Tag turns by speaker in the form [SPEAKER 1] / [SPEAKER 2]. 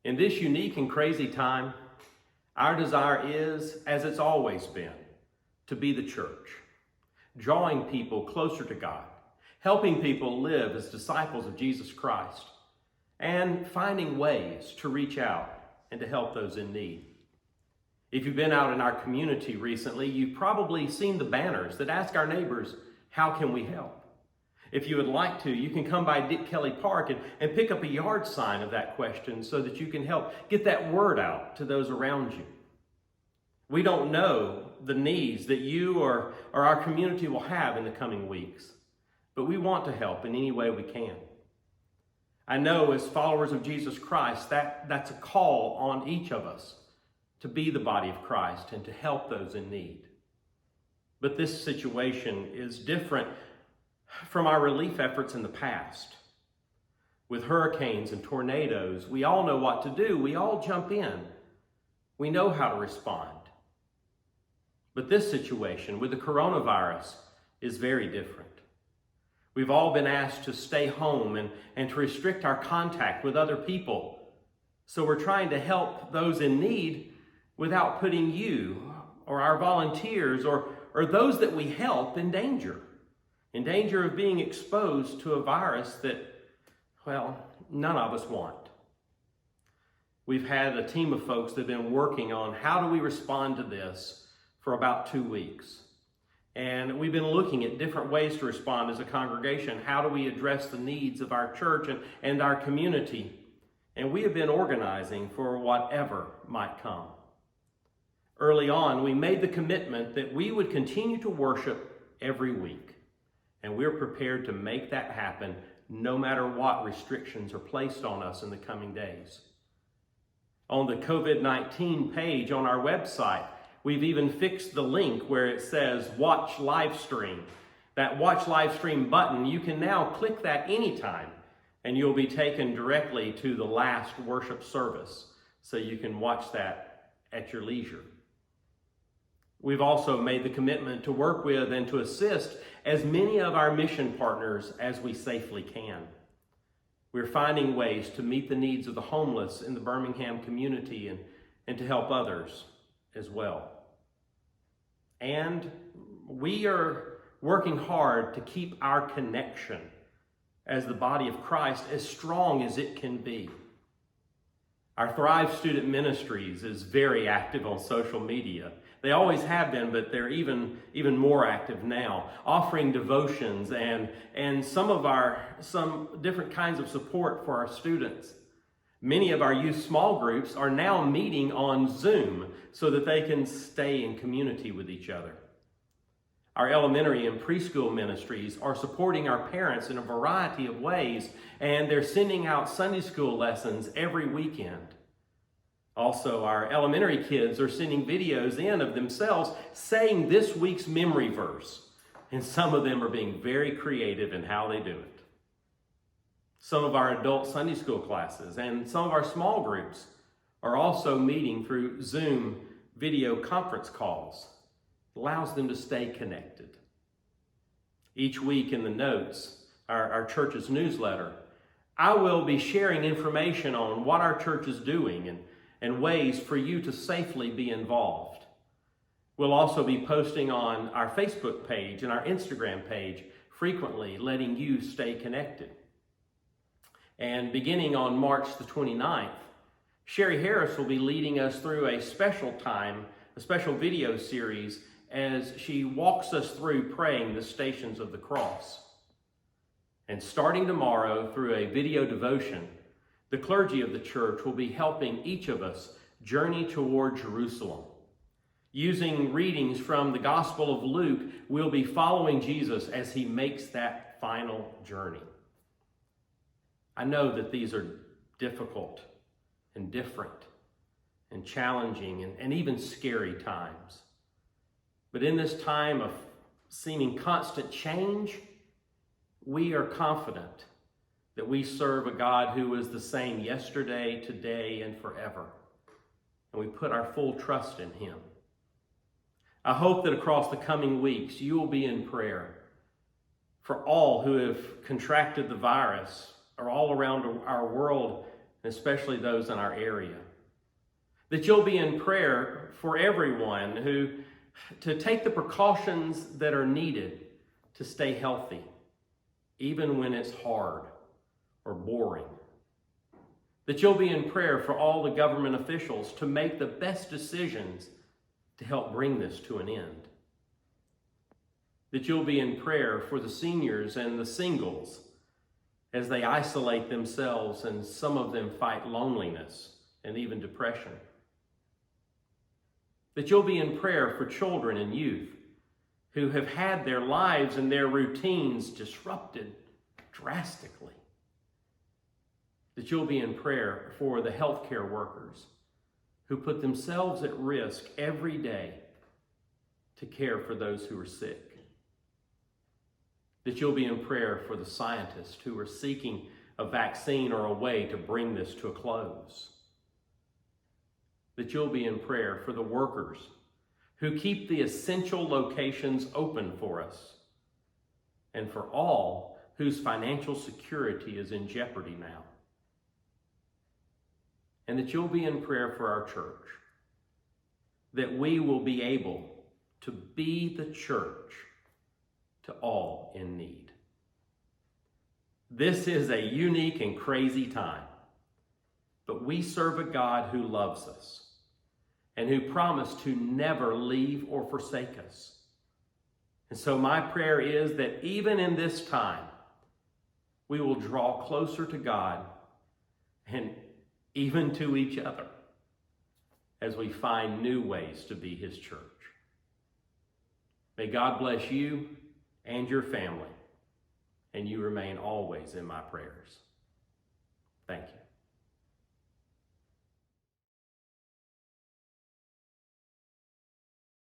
[SPEAKER 1] In this unique and crazy time, our desire is, as it's always been, to be the church, drawing people closer to God, helping people live as disciples of Jesus Christ, and finding ways to reach out and to help those in need. If you've been out in our community recently, you've probably seen the banners that ask our neighbors, how can we help? If you would like to, you can come by Dick Kelly Park and pick up a yard sign of that question so that you can help get that word out to those around you. We don't know the needs that you or our community will have in the coming weeks, but we want to help in any way we can. I know as followers of Jesus Christ, that's a call on each of us to be the body of Christ and to help those in need. But this situation is different from our relief efforts in the past. With hurricanes and tornadoes, we all know what to do. We all jump in. We know how to respond. But this situation with the coronavirus is very different. We've all been asked to stay home and to restrict our contact with other people. So we're trying to help those in need without putting you or our volunteers or those that we help in danger of being exposed to a virus that, well, none of us want. We've had a team of folks that have been working on how do we respond to this for about 2 weeks. And we've been looking at different ways to respond as a congregation. How do we address the needs of our church and our community? And we have been organizing for whatever might come. Early on, we made the commitment that we would continue to worship every week. And we're prepared to make that happen no matter what restrictions are placed on us in the coming days. On the COVID-19 page on our website, we've even fixed the link where it says watch live stream. That watch live stream button, you can now click that anytime and you'll be taken directly to the last worship service so you can watch that at your leisure. We've also made the commitment to work with and to assist as many of our mission partners as we safely can. We're finding ways to meet the needs of the homeless in the Birmingham community and to help others as well. And we are working hard to keep our connection as the body of Christ as strong as it can be. Our Thrive Student Ministries is very active on social media. They always have been, but they're even more active now, offering devotions and some different kinds of support for our students. Many of our youth small groups are now meeting on Zoom so that they can stay in community with each other. Our elementary and preschool ministries are supporting our parents in a variety of ways, and they're sending out Sunday school lessons every weekend. Also, our elementary kids are sending videos in of themselves saying this week's memory verse, and some of them are being very creative in how they do it. Some of our adult Sunday school classes and some of our small groups are also meeting through Zoom video conference calls. It allows them to stay connected. Each week in the notes, our church's newsletter, I will be sharing information on what our church is doing and ways for you to safely be involved. We'll also be posting on our Facebook page and our Instagram page frequently, letting you stay connected. And beginning on March the 29th, Sherry Harris will be leading us through a special video series as she walks us through praying the Stations of the Cross. And starting tomorrow through a video devotion, the clergy of the church will be helping each of us journey toward Jerusalem. Using readings from the Gospel of Luke, we'll be following Jesus as he makes that final journey. I know that these are difficult and different and challenging and even scary times. But in this time of seeming constant change, we are confident that we serve a God who is the same yesterday, today, and forever. And we put our full trust in him. I hope that across the coming weeks, you will be in prayer for all who have contracted the virus or all around our world and especially those in our area. That you'll be in prayer for everyone to take the precautions that are needed to stay healthy, even when it's hard or boring. That you'll be in prayer for all the government officials to make the best decisions to help bring this to an end. That you'll be in prayer for the seniors and the singles as they isolate themselves and some of them fight loneliness and even depression. That you'll be in prayer for children and youth who have had their lives and their routines disrupted drastically. That you'll be in prayer for the healthcare workers who put themselves at risk every day to care for those who are sick. That you'll be in prayer for the scientists who are seeking a vaccine or a way to bring this to a close. That you'll be in prayer for the workers who keep the essential locations open for us, and for all whose financial security is in jeopardy now. And that you'll be in prayer for our church, that we will be able to be the church to all in need. This is a unique and crazy time, but we serve a God who loves us and who promised to never leave or forsake us. And so my prayer is that even in this time, we will draw closer to God and even to each other as we find new ways to be his church. May God bless you and your family, and you remain always in my prayers. Thank you.